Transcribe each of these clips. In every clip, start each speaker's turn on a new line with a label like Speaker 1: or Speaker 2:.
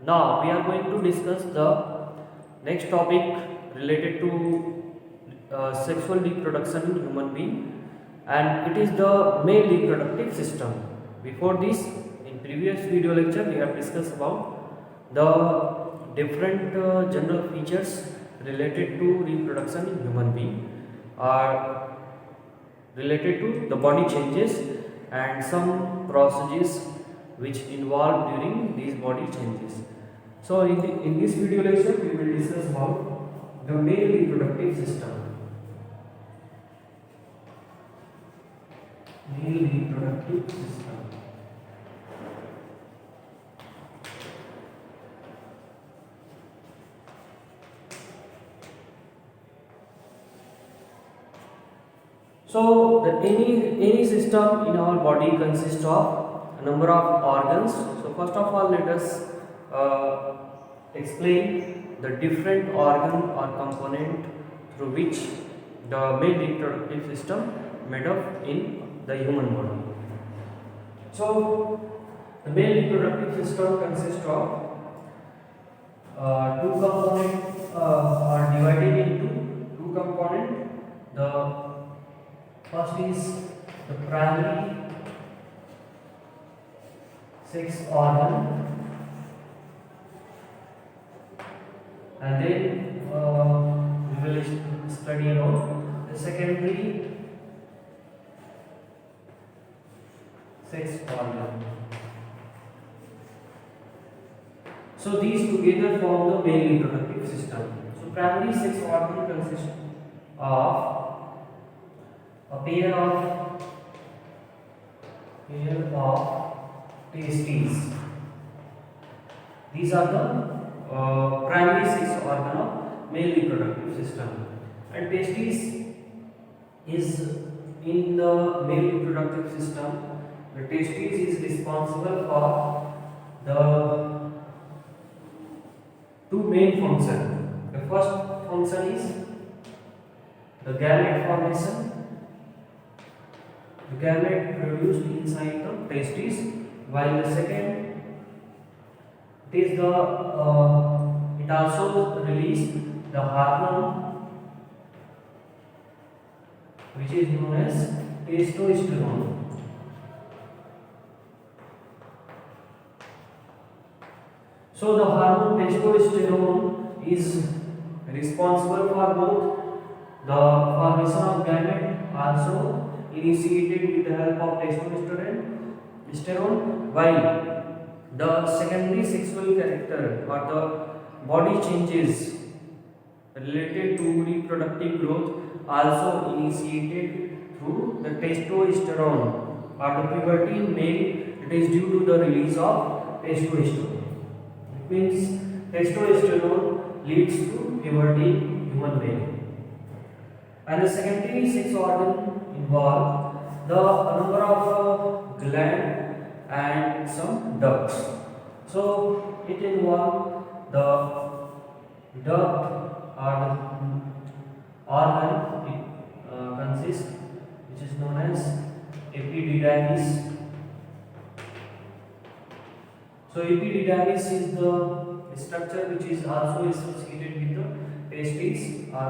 Speaker 1: Now we are going to discuss the next topic related to sexual reproduction in human being, and it is the male reproductive system. Before this, in previous video lecture we have discussed about the different general features related to reproduction in human being are related to the body changes and some processes which involve during these body changes. So in this video lecture we will discuss about the male reproductive system. Male reproductive system. So any system in our body consists of a number of organs. So first of all, let us explain the different organ or component through which the male reproductive system made up in the human body. So the male reproductive system consists of two components are divided into two components. The first is the primary sex organ, and then we will study about the secondary sex organ. So these together form the male reproductive system. So primary sex organ consists of a pair of testes. These are the primary sex organ of male reproductive system, and testes is in the male reproductive system. The testes is responsible for the two main functions. The first function is the gamete formation. The gamete produced inside the testes, while the second it also release the hormone which is known as testosterone. So the hormone testosterone is responsible for both the formation of gamete, also initiated with the help of testosterone, while the secondary sexual character or the body changes related to reproductive growth also initiated through the testosterone, or the puberty in male, it is due to the release of testosterone. It means testosterone leads to puberty in human male. And the secondary sex organ involve the number of gland and some ducts. So it involves the duct or the organ it consists, which is known as epididymis. So epididymis is the structure which is also associated with the testes, or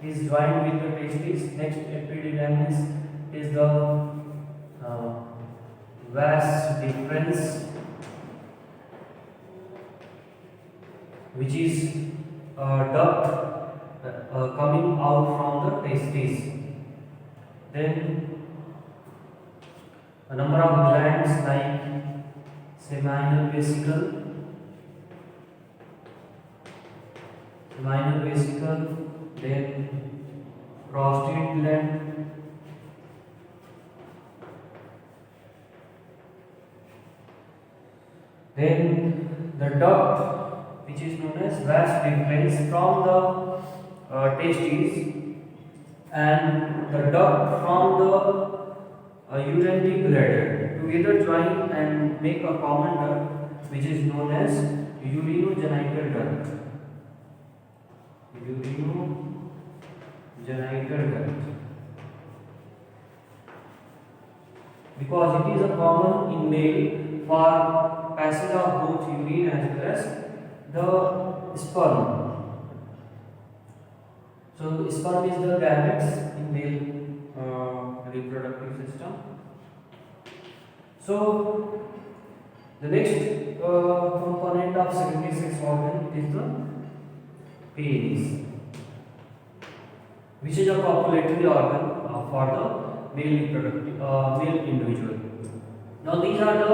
Speaker 1: is joined with the testes. Next, epididymis is the vas deferens, which is a duct coming out from the testes. Then a number of glands like seminal vesicle, then prostate gland, then the duct which is known as vas deferens from the testes, and the duct from the urinary bladder together join and make a common duct which is known as urinogenital duct. Urinogenital duct. Because it is a common in male for passage of both urine as well as the sperm. So sperm is the gametes in male reproductive system. So the next component of secondary sex organ is the penis, which is a copulatory organ for the male reproductive male individual. Now these are the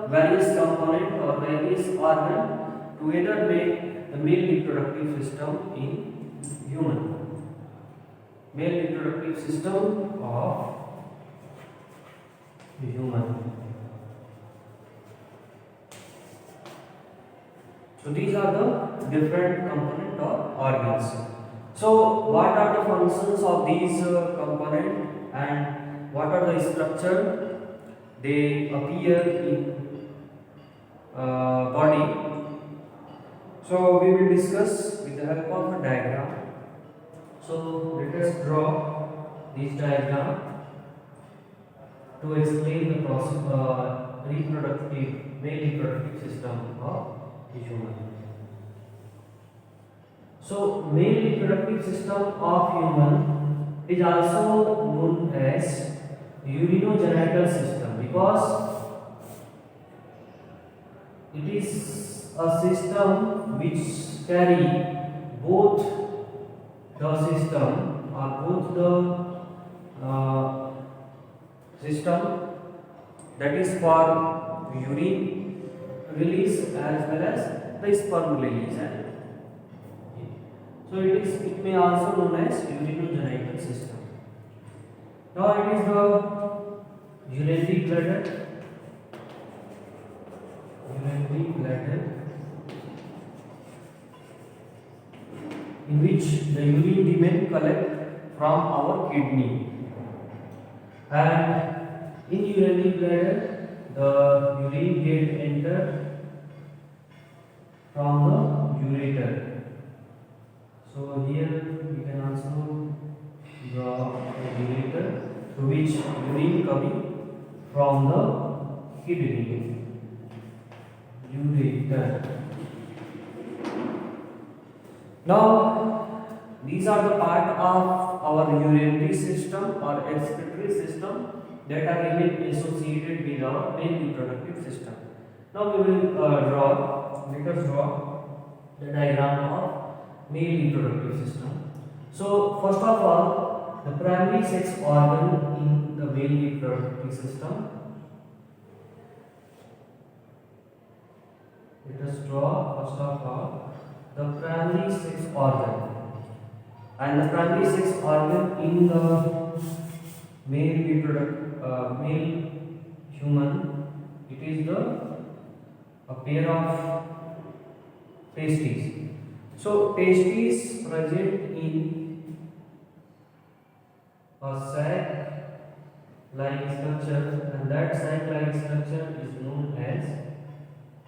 Speaker 1: various components or various organs together make the male reproductive system in human. Male reproductive system of human. So these are the different component or organs. So what are the functions of these components and what are the structure they appear in body? So we will discuss with the help of a diagram. So let us draw this diagram to explain the process male reproductive system of the human. So male reproductive system of human is also known as urinogenital system because it is a system which carry both the system or both the system that is for urine release as well as the sperm release. So it may also known as urinogenital system. Now it is the urinary bladder. In which the urine remain collect from our kidney, and in urinary bladder the urine get enter from the ureter. So here we can also draw the ureter through which urine coming from the kidney. Ureter. Now these are the part of our urinary system or excretory system that are remain associated with our male reproductive system. Now we will let us draw the diagram of male reproductive system. So first of all, the primary sex organ in the male reproductive system. Let us draw first of all the primary sex organ, and the primary sex organ in the male human, it is a pair of testes. So testes present in a sac-like structure, and that sac-like structure is known as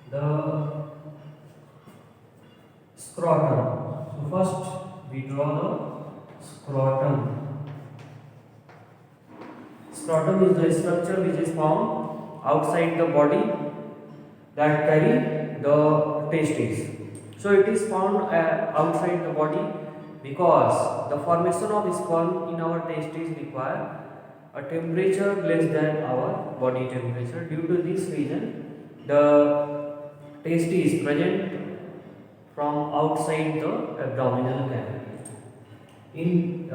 Speaker 1: the scrotum. So first we draw the scrotum. Scrotum is the structure which is found outside the body that carry the testes. So it is found outside the body because the formation of sperm in our testes require a temperature less than our body temperature. Due to this reason, the testes present from outside the abdominal cavity in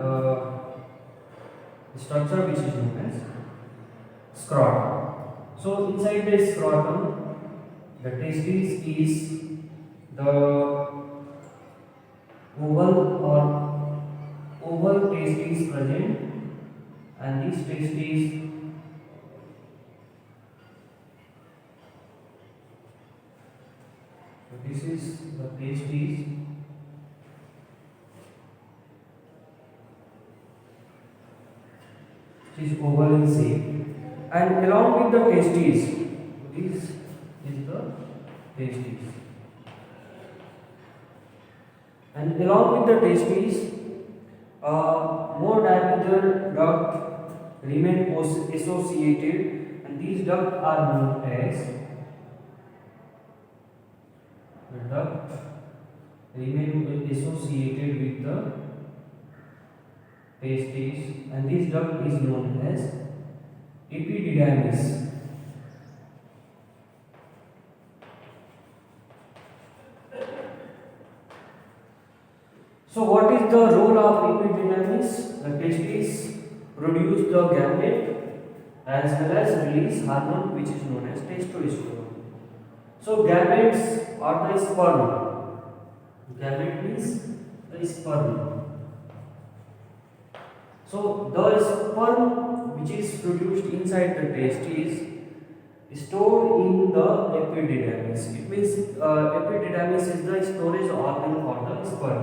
Speaker 1: structure which is known as scrotum. So inside the scrotum, the testes is the oval testes present, and these testes this is the testes. It is oval in shape, and along with the testes, this is the testes, and along with the testes, more diameter duct remain associated, and these ducts are known as duct remain associated with the testes, and this duct is known as epididymis. So what is the role of epididymis? The testes produce the gamete as well as release hormone which is known as testosterone. So gametes are the sperm. Gamete means the sperm. So the sperm which is produced inside the testes is stored in the epididymis. It means epididymis is the storage organ for the sperm.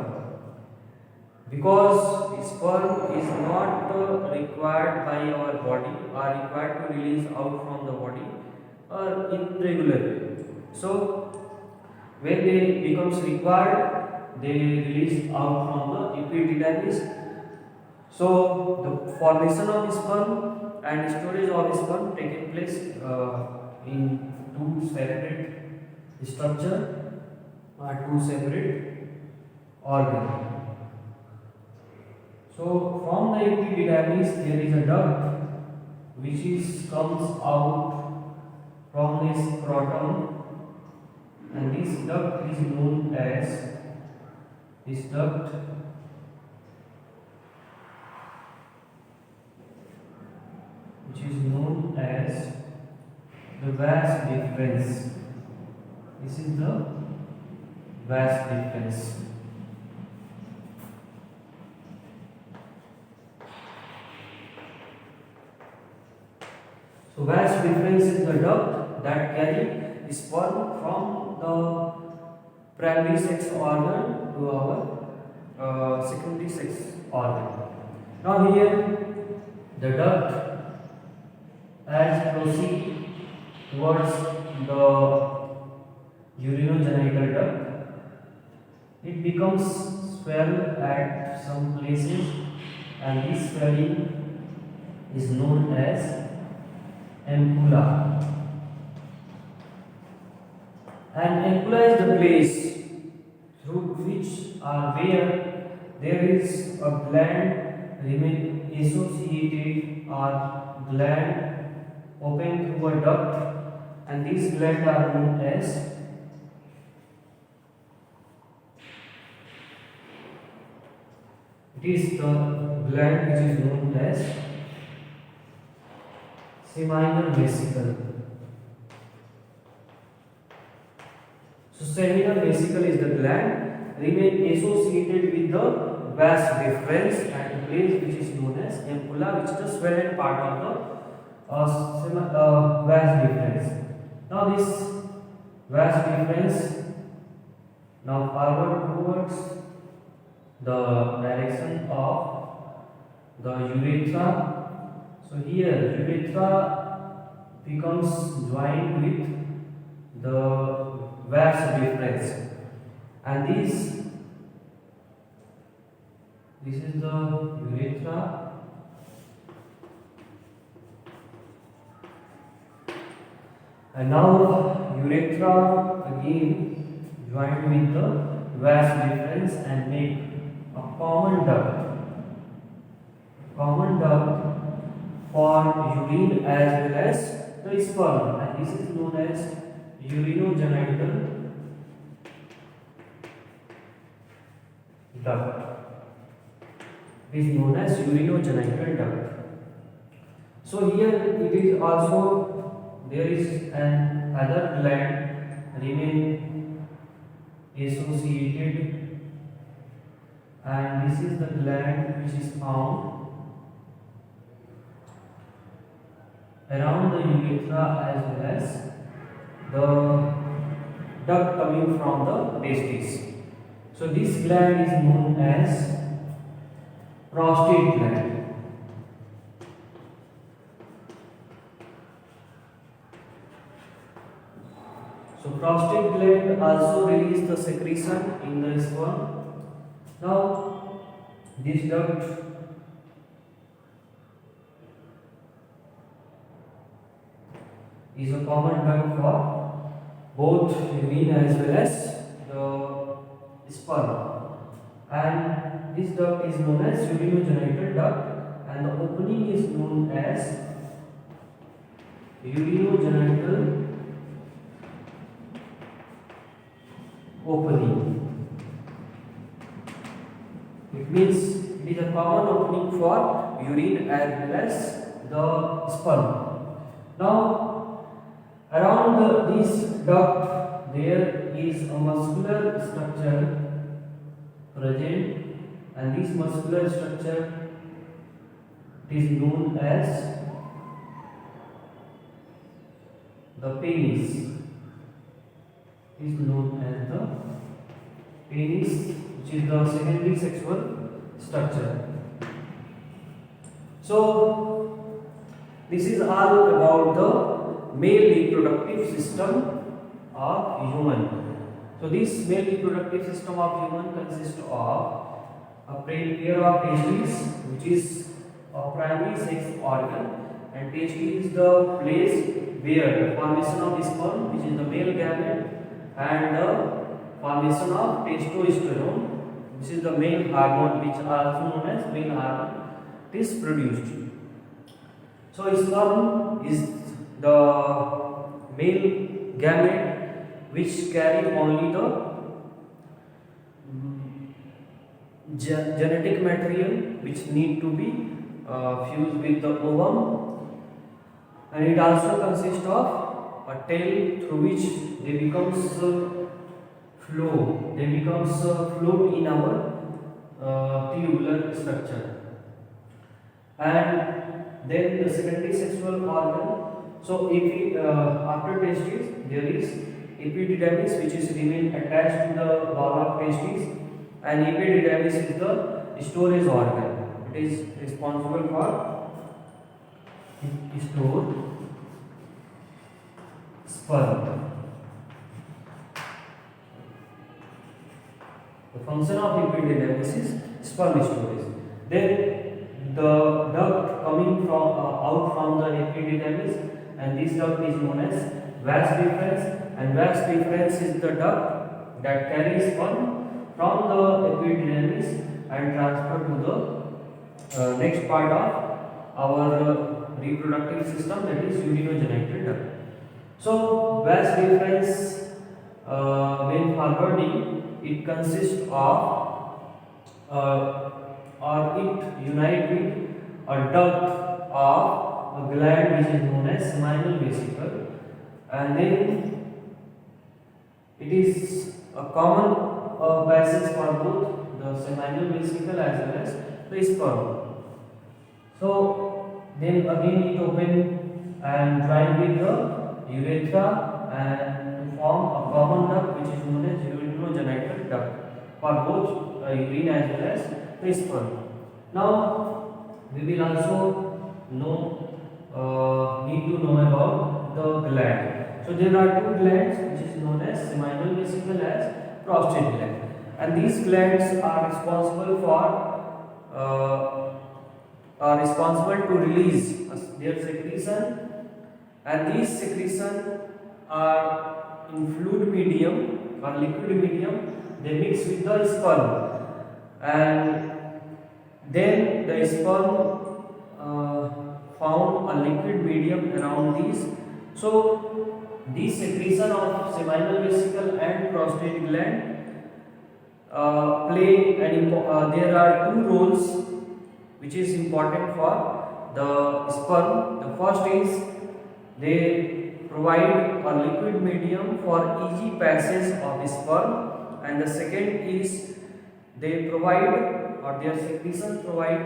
Speaker 1: Because sperm is not required by our body or required to release out from the body or irregularly. So when they becomes required, they release out from the epididymis. So the formation of sperm and storage of sperm taking place in two separate structure or two separate organs. So from the epididymis there is a duct which comes out from this scrotum, and this duct is known as this duct which is known as the vas deferens. This is the vas deferens. So vas deferens is the duct that carry sperm from the primary sex organ to our secondary sex organ. Now here the duct as proceed towards the urinogenital duct, it becomes swell at some places, and this swelling is known as ampulla. And ampulla is the place through which or where there is a gland remain associated or gland open through a duct, and these glands are known as it is the gland which is known as seminal vesicle. So seminal vesicle is the gland remain associated with the vas deferens at a place which is known as ampulla, which is the swollen part of the vas deferens. Now this vas deferens now forward towards the direction of the urethra. So here urethra becomes joined with the vas deferens, and this is the urethra, and now urethra again joined with the vas deferens and make a common duct for urine as well as the sperm, and this is known as urinogenital duct. It is known as urinogenital duct. So here it is also there is an other gland remain associated, and this is the gland which is found around the urethra as well as the duct coming from the testes. So this gland is known as prostate gland. So prostate gland also release the secretion in the sperm. Now this duct is a common duct for both urine as well as the sperm, and this duct is known as urinogenital duct, and the opening is known as urinogenital opening. It means it is a common opening for urine as well as the sperm. Now, around this duct there is a muscular structure present, and this muscular structure is known as the penis. Is known as the penis, which is the secondary sexual structure. So this is all about the male reproductive system of human. So this male reproductive system of human consists of a pair of testes, which is a primary sex organ, and testes is the place where the formation of sperm, which is the male gamete, and the formation of testosterone, which is the male hormone, which also known as male hormone, is produced. So sperm is the male gamete which carry only the genetic material which need to be fused with the ovum, and it also consists of a tail through which they becomes flow. They becomes float in our tubular structure, and then the secondary sexual organ. So after testes there is epididymis, which is remain attached to the wall of testes, and epididymis is the storage organ. It is responsible for store sperm. The function of epididymis is sperm storage. Then the duct coming from out from the epididymis, and this duct is known as vas deferens, and vas deferens is the duct that carries sperm from the epididymis and transfer to the next part of our reproductive system, that is urinogenital duct. So vas deferens, when forwarding, it consists of or it unite with a duct of a gland which is known as seminal vesicle, and then it is a common passage for both the seminal vesicle as well as the sperm. So then again it open and join with the urethra and to form a common duct which is known as urinogenital duct for both urine as well as the sperm. Now we will also need to know about the gland. So there are two glands which is known as seminal vesicle as prostate gland, and these glands are responsible to release their secretion, and these secretion are in fluid medium or liquid medium. They mix with the sperm, and then the sperm found a liquid medium around these. So these secretion of seminal vesicle and prostate gland play there are two roles which is important for the sperm. The first is they provide a liquid medium for easy passage of sperm, and the second is they provide, or their secretion provide,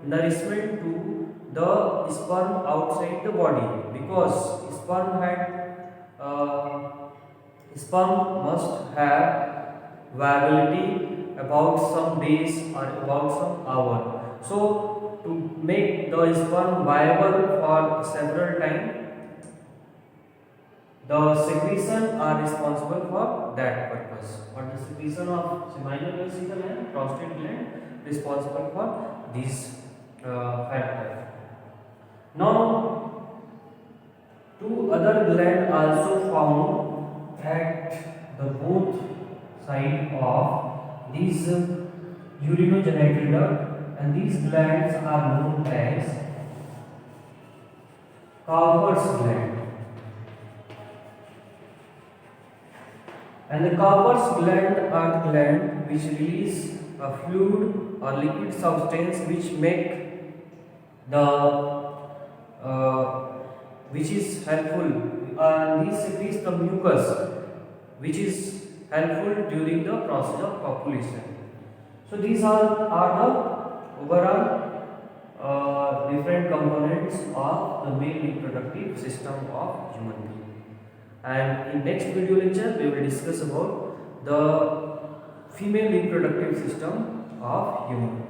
Speaker 1: nourishment to the sperm outside the body, because sperm must have viability about some days or about some hour. So to make the sperm viable for several time, the secretion are responsible for that purpose, or the secretion of seminal vesicle and prostate gland responsible for these factors. Now, two other glands also found at the both side of these urinogenital duct, and these glands are known as Cowper's gland. And the Cowper's gland are the gland which release a fluid or liquid substance which make the which is helpful. These secretes the mucus, which is helpful during the process of copulation. So these are the overall different components of the male reproductive system of human being. And in next video lecture we will discuss about the female reproductive system of human being.